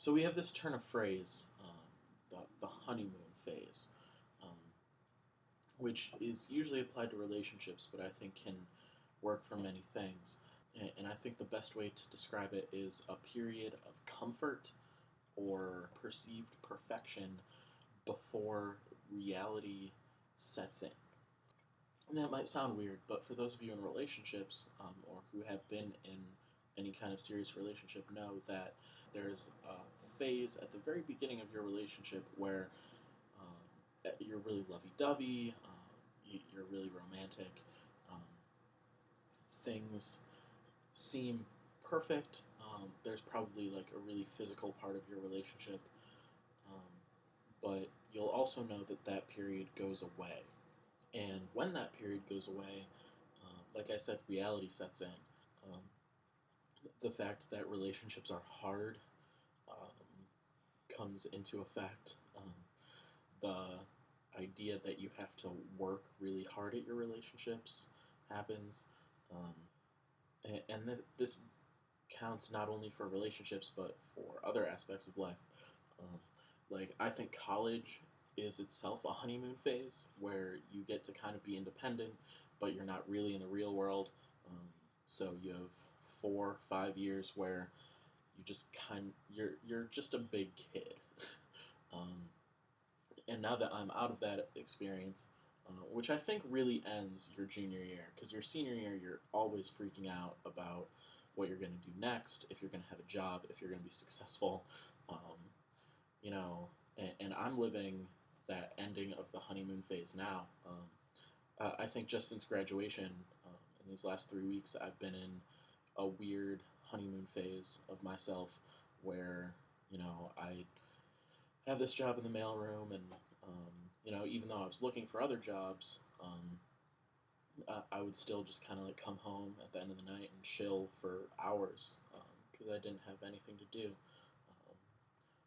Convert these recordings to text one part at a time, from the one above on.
So we have this turn of phrase, the honeymoon phase, um, which is usually applied to relationships, but I think can work for many things. And I think the best way to describe it is a period of comfort or perceived perfection before reality sets in. And that might sound weird, but for those of you in relationships or who have been in any kind of serious relationship, know that there's a phase at the very beginning of your relationship where you're really lovey-dovey, you're really romantic, um, things seem perfect. There's probably like a really physical part of your relationship, um, but you'll also know that that period goes away. And when that period goes away, like I said, reality sets in. Um, the fact that relationships are hard comes into effect. The idea that you have to work really hard at your relationships happens. And this counts not only for relationships but for other aspects of life. Um, like, I think college is itself a honeymoon phase where you get to kind of be independent, but you're not really in the real world. So you have 4 5 years where you're just a big kid. um, and now that I'm out of that experience, which I think really ends your junior year, because your senior year you're always freaking out about what you're going to do next, if you're going to have a job, if you're going to be successful, um, you know, and I'm living that ending of the honeymoon phase now. I think just since graduation, in these last 3 weeks, I've been in a weird honeymoon phase of myself where, I have this job in the mailroom, and, even though I was looking for other jobs, I would still just kind of like come home at the end of the night and chill for hours because I didn't have anything to do.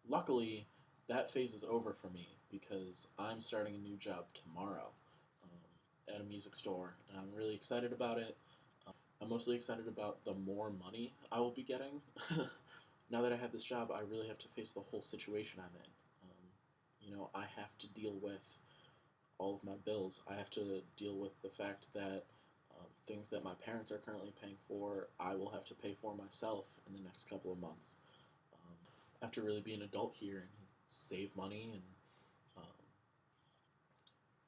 Luckily, that phase is over for me because I'm starting a new job tomorrow at a music store, and I'm really excited about it. I'm mostly excited about the more money I will be getting. Now that I have this job, I really have to face the whole situation I'm in. I have to deal with all of my bills. I have to deal with the fact that things that my parents are currently paying for, I will have to pay for myself in the next couple of months. I have to really be an adult here and save money and um,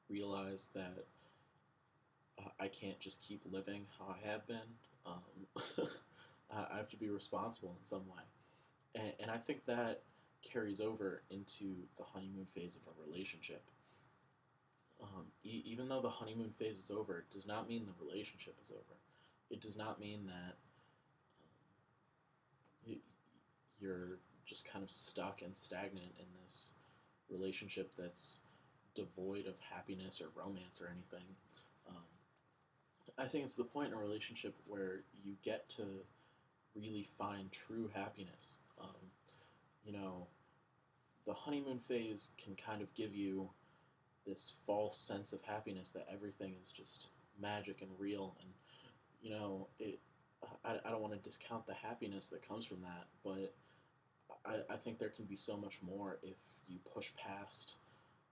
realize that I can't just keep living how I have been. I have to be responsible in some way. And I think that carries over into the honeymoon phase of a relationship. Even though the honeymoon phase is over, it does not mean the relationship is over. It does not mean that you're just kind of stuck and stagnant in this relationship that's devoid of happiness or romance or anything. Um, I think it's the point in a relationship where you get to really find true happiness. You know, the honeymoon phase can kind of give you this false sense of happiness that everything is just magic and real, and it. I don't want to discount the happiness that comes from that, but I think there can be so much more if you push past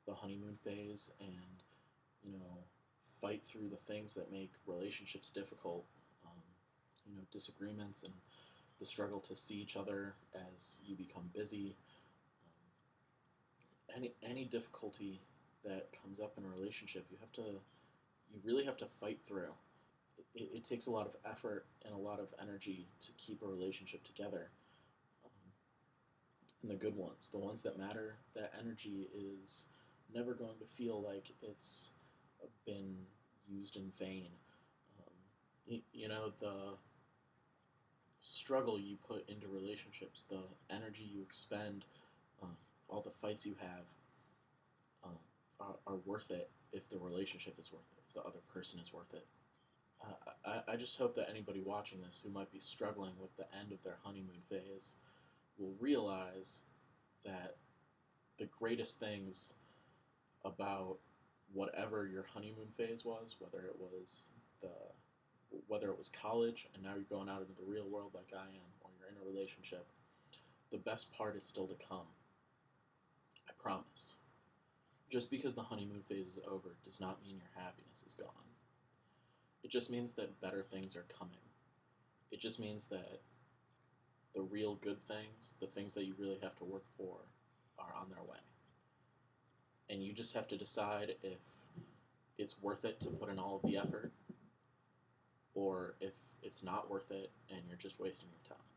the honeymoon phase and you know fight through the things that make relationships difficult. Disagreements and the struggle to see each other as you become busy. Any difficulty that comes up in a relationship, you really have to fight through. It takes a lot of effort and a lot of energy to keep a relationship together. Um, and the good ones, the ones that matter, that energy is never going to feel like it's been used in vain. The struggle you put into relationships, the energy you expend, uh, all the fights you have are worth it if the relationship is worth it, if the other person is worth it. I just hope that anybody watching this who might be struggling with the end of their honeymoon phase will realize that the greatest things about whatever your honeymoon phase was, the whether it was college and now you're going out into the real world like I am, or you're in a relationship, The best part is still to come. I promise. Just because the honeymoon phase is over does not mean your happiness is gone. It just means that better things are coming. It just means that the real good things, the things that you really have to work for, are on their way. And you just have to decide if it's worth it to put in all of the effort or if it's not worth it and you're just wasting your time.